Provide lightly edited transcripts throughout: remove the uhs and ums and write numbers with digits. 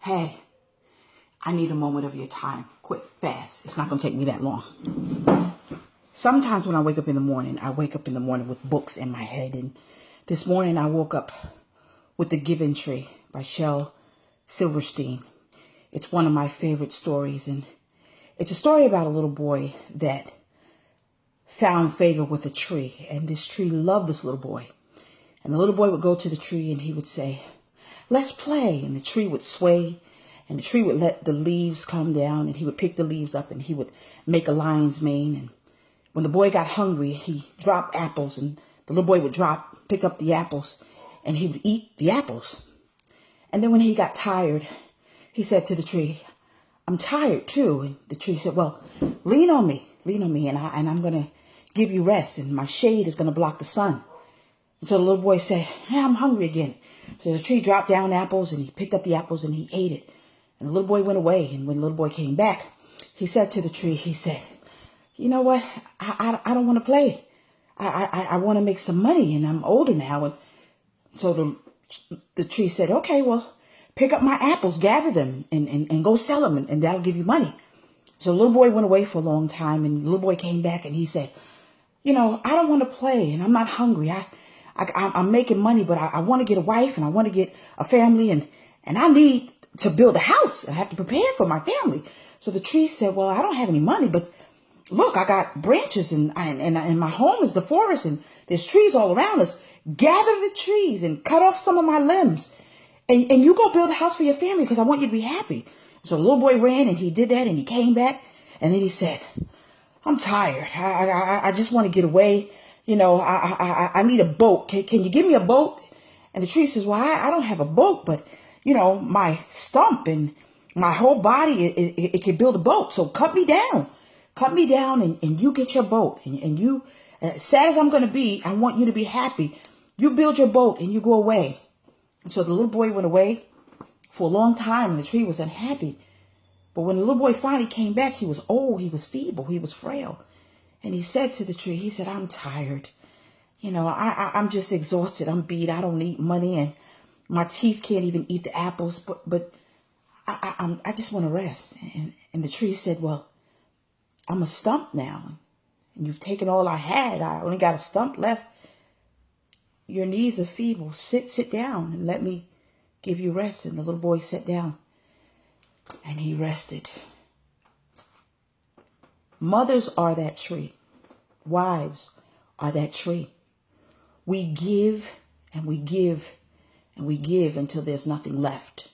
Hey, I need a moment of your time. Quick, fast. It's not going to take me that long. Sometimes when I wake up in the morning, I wake up in the morning with books in my head. And this morning I woke up with The Giving Tree by Shel Silverstein. It's one of my favorite stories. And it's a story about a little boy that found favor with a tree. And this tree loved this little boy. And the little boy would go to the tree and he would say, "Let's play." And the tree would sway. And the tree would let the leaves come down, and he would pick the leaves up, and he would make a lion's mane. And when the boy got hungry, he dropped apples, and the little boy would pick up the apples, and he would eat the apples. And then when he got tired, he said to the tree, "I'm tired too." And the tree said, "Well, lean on me, and I'm going to give you rest, and my shade is going to block the sun." And so the little boy said, "Hey, I'm hungry again." So the tree dropped down apples, and he picked up the apples, and he ate it. And the little boy went away. And when the little boy came back, he said to the tree, he said, "You know what? I don't want to play. I want to make some money, and I'm older now." And so the tree said, "Okay, well, pick up my apples, gather them, and go sell them, and that'll give you money." So the little boy went away for a long time, and the little boy came back, and he said, "I don't want to play, and I'm not hungry. I'm making money, but I want to get a wife, and I want to get a family, and I need to build a house. I have to prepare for my family." So the tree said, "Well, I don't have any money, but look, I got branches, and my home is the forest, and there's trees all around us. Gather the trees and cut off some of my limbs, and you go build a house for your family, because I want you to be happy." So the little boy ran, and he did that, and he came back, and then he said, "I'm tired. I just want to get away. I need a boat. Can you give me a boat?" And the tree says, "Well, I don't have a boat, but my stump and my whole body, it can build a boat. So cut me down, and you get your boat. And you, as sad as I'm going to be, I want you to be happy. You build your boat and you go away." And so the little boy went away for a long time, and the tree was unhappy. But when the little boy finally came back, he was old, he was feeble, he was frail. And he said to the tree, he said, "I'm tired. I'm just exhausted. I'm beat. I don't need money, and my teeth can't even eat the apples, but I just want to rest." And the tree said, "Well, I'm a stump now, and you've taken all I had. I only got a stump left. Your knees are feeble. Sit down and let me give you rest." And the little boy sat down, and he rested. Mothers are that tree. Wives are that tree. We give and we give and we give until there's nothing left.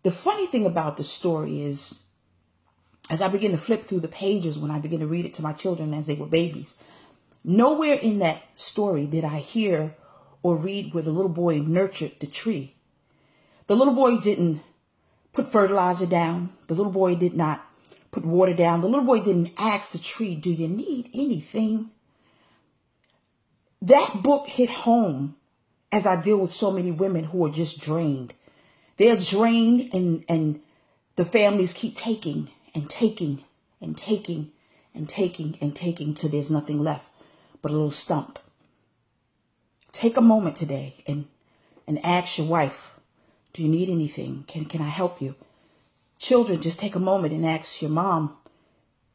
The funny thing about the story is, as I begin to flip through the pages, when I begin to read it to my children as they were babies, nowhere in that story did I hear or read where the little boy nurtured the tree. The little boy didn't put fertilizer down. The little boy did not put water down. The little boy didn't ask the tree, "Do you need anything?" That book hit home as I deal with so many women who are just drained. They're drained, and the families keep taking and taking and taking and taking and taking till there's nothing left but a little stump. Take a moment today and ask your wife, "Do you need anything? Can I help you?" Children, just take a moment and ask your mom,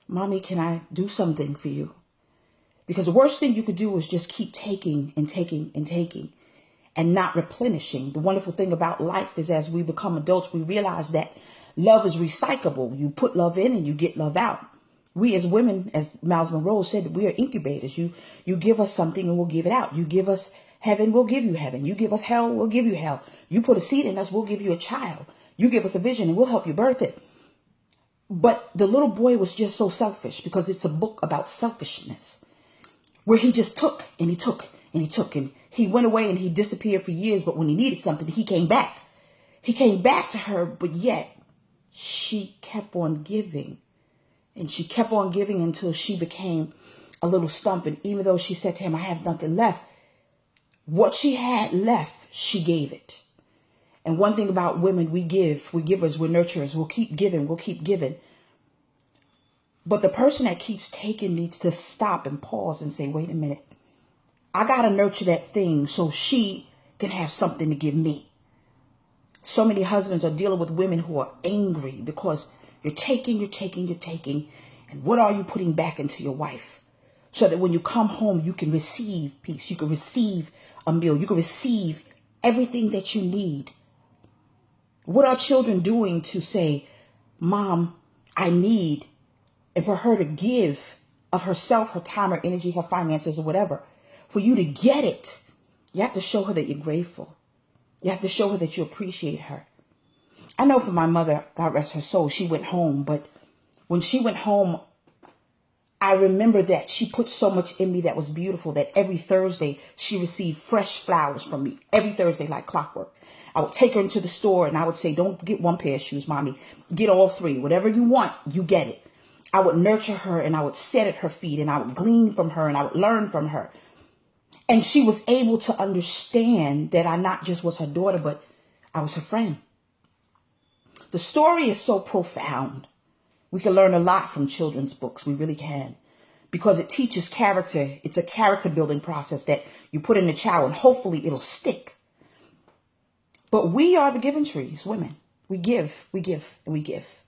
"Mommy, can I do something for you?" Because the worst thing you could do is just keep taking and taking and taking and not replenishing. The wonderful thing about life is, as we become adults, we realize that love is recyclable. You put love in and you get love out. We as women, as Miles Monroe said, we are incubators. You give us something and we'll give it out. You give us heaven, we'll give you heaven. You give us hell, we'll give you hell. You put a seed in us, we'll give you a child. You give us a vision and we'll help you birth it. But the little boy was just so selfish, because it's a book about selfishness, where he just took and he took and he took, and he went away and he disappeared for years. But when he needed something, he came back. He came back to her, but yet she kept on giving, and she kept on giving until she became a little stump. And even though she said to him, "I have nothing left," what she had left, she gave it. And one thing about women, we're givers, we're nurturers. We'll keep giving, we'll keep giving. But the person that keeps taking needs to stop and pause and say, "Wait a minute. I got to nurture that thing so she can have something to give me." So many husbands are dealing with women who are angry because you're taking. And what are you putting back into your wife? So that when you come home, you can receive peace. You can receive a meal. You can receive everything that you need. What are children doing to say, Mom, I need, and for her to give of herself, her time, her energy, her finances, or whatever, for you to get it, you have to show her that you're grateful. You have to show her that you appreciate her. I know for my mother, God rest her soul, she went home. But when she went home, I remember that she put so much in me that was beautiful, that every Thursday she received fresh flowers from me. Every Thursday, like clockwork. I would take her into the store and I would say, don't get one pair of shoes, Mommy. Get all three. Whatever you want, you get it. I would nurture her and I would sit at her feet and I would glean from her and I would learn from her. And she was able to understand that I not just was her daughter, but I was her friend. The story is so profound. We can learn a lot from children's books. We really can. Because it teaches character. It's a character building process that you put in a child and hopefully it'll stick. But we are the giving trees, women. We give, and we give.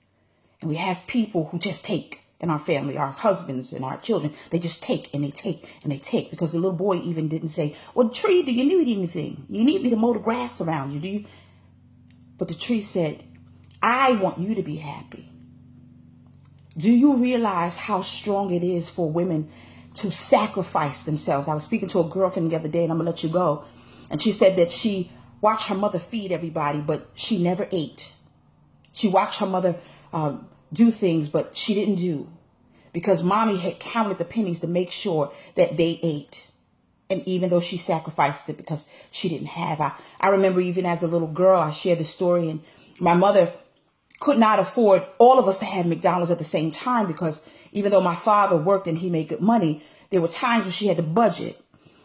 And we have people who just take in our family, our husbands and our children. They just take and they take and they take. Because the little boy even didn't say, well, tree, do you need anything? You need me to mow the grass around you, do you? But the tree said, I want you to be happy. Do you realize how strong it is for women to sacrifice themselves? I was speaking to a girlfriend the other day, and I'm going to let you go. And she said that she watched her mother feed everybody, but she never ate. She watched her mother do things, but she didn't do. Because Mommy had counted the pennies to make sure that they ate. And even though she sacrificed it because she didn't have. I remember even as a little girl, I shared the story, and my mother could not afford all of us to have McDonald's at the same time, because even though my father worked and he made good money, there were times when she had to budget.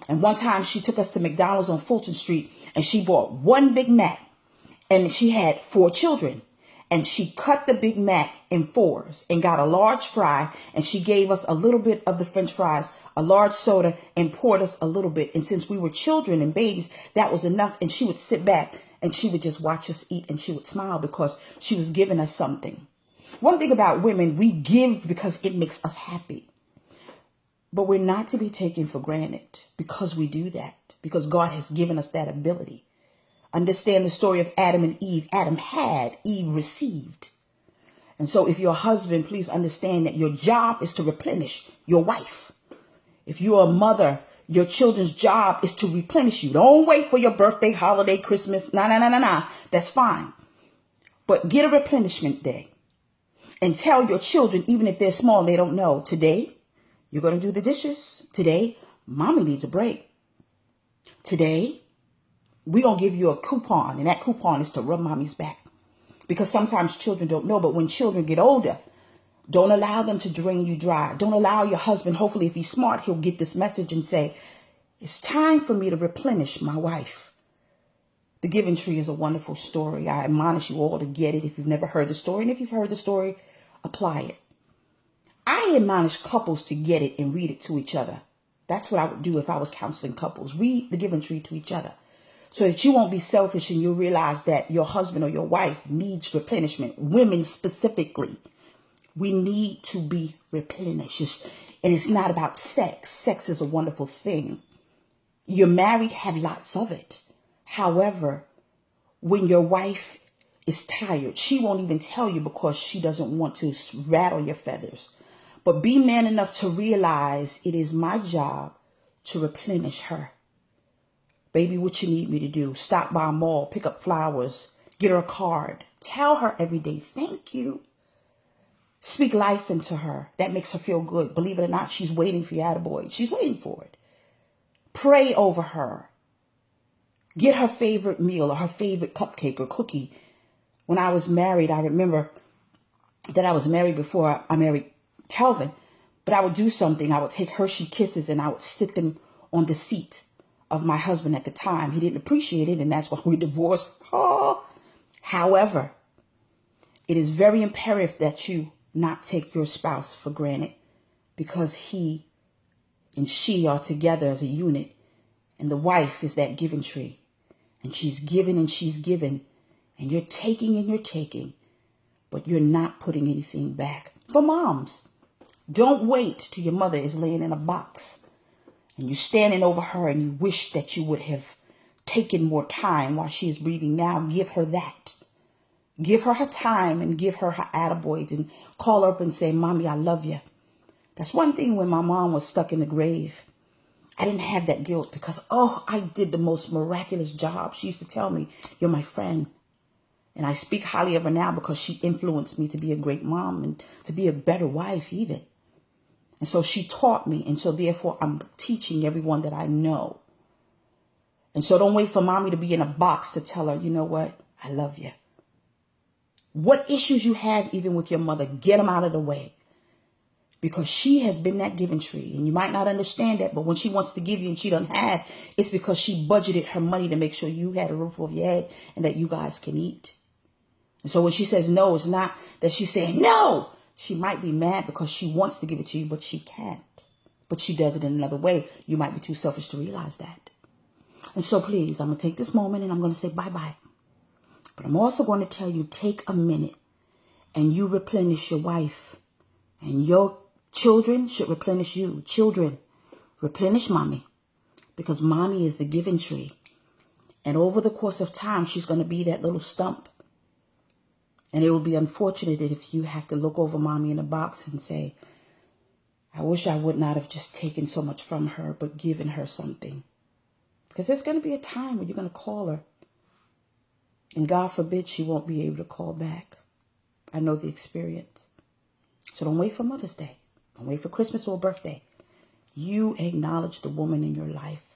And one time she took us to McDonald's on Fulton Street and she bought one Big Mac, and she had 4 children, and she cut the Big Mac in 4s and got a large fry, and she gave us a little bit of the French fries, a large soda, and poured us a little bit. And since we were children and babies, that was enough. And she would sit back and she would just watch us eat, and she would smile because she was giving us something. One thing about women, we give because it makes us happy. But we're not to be taken for granted because we do that, because God has given us that ability. Understand the story of Adam and Eve. Adam had, Eve received. And so if you're a husband, please understand that your job is to replenish your wife. If you're a mother, your children's job is to replenish you. Don't wait for your birthday, holiday, Christmas. Nah. That's fine. But get a replenishment day and tell your children, even if they're small, they don't know, today you're going to do the dishes. Today, Mommy needs a break. Today, we're going to give you a coupon, and that coupon is to rub Mommy's back. Because sometimes children don't know, but when children get older, don't allow them to drain you dry. Don't allow your husband, hopefully if he's smart, he'll get this message and say, it's time for me to replenish my wife. The Giving Tree is a wonderful story. I admonish you all to get it if you've never heard the story. And if you've heard the story, apply it. I admonish couples to get it and read it to each other. That's what I would do if I was counseling couples. Read The Giving Tree to each other so that you won't be selfish and you'll realize that your husband or your wife needs replenishment. Women specifically. We need to be replenished. And it's not about sex. Sex is a wonderful thing. You're married, have lots of it. However, when your wife is tired, she won't even tell you because she doesn't want to rattle your feathers. But be man enough to realize it is my job to replenish her. Baby, what you need me to do? Stop by a mall, pick up flowers, get her a card. Tell her every day, thank you. Speak life into her. That makes her feel good. Believe it or not, she's waiting for you, attaboy. She's waiting for it. Pray over her. Get her favorite meal or her favorite cupcake or cookie. When I was married, I remember that I was married before I married Calvin. But I would do something. I would take Hershey Kisses and I would sit them on the seat of my husband at the time. He didn't appreciate it, and that's why we divorced. Oh. However, it is very imperative that you not take your spouse for granted, because he and she are together as a unit, and the wife is that giving tree, and she's given and she's given, And you're taking and you're taking, but you're not putting anything back. For moms, don't wait till your mother is laying in a box and you're standing over her and you wish that you would have taken more time while she is breathing. Now give her that. Give her time and give her attaboys and call her up and say, Mommy, I love you. That's one thing when my mom was stuck in the grave. I didn't have that guilt because, I did the most miraculous job. She used to tell me, you're my friend. And I speak highly of her now because she influenced me to be a great mom and to be a better wife even. And so she taught me. And so therefore I'm teaching everyone that I know. And so don't wait for mommy to be in a box to tell her, you know what? I love you. What issues you have even with your mother, get them out of the way. Because she has been that giving tree. And you might not understand that, but when she wants to give you and she doesn't have, it's because she budgeted her money to make sure you had a roof over your head and that you guys can eat. And so when she says no, it's not that she's saying no. She might be mad because she wants to give it to you, but she can't. But she does it in another way. You might be too selfish to realize that. And so please, I'm going to take this moment and I'm going to say bye-bye. But I'm also going to tell you, take a minute and you replenish your wife. And your children should replenish you. Children, replenish mommy. Because mommy is the giving tree. And over the course of time, she's going to be that little stump. And it will be unfortunate if you have to look over mommy in a box and say, I wish I would not have just taken so much from her, but given her something. Because there's going to be a time when you're going to call her. And God forbid she won't be able to call back. I know the experience. So don't wait for Mother's Day. Don't wait for Christmas or birthday. You acknowledge the woman in your life.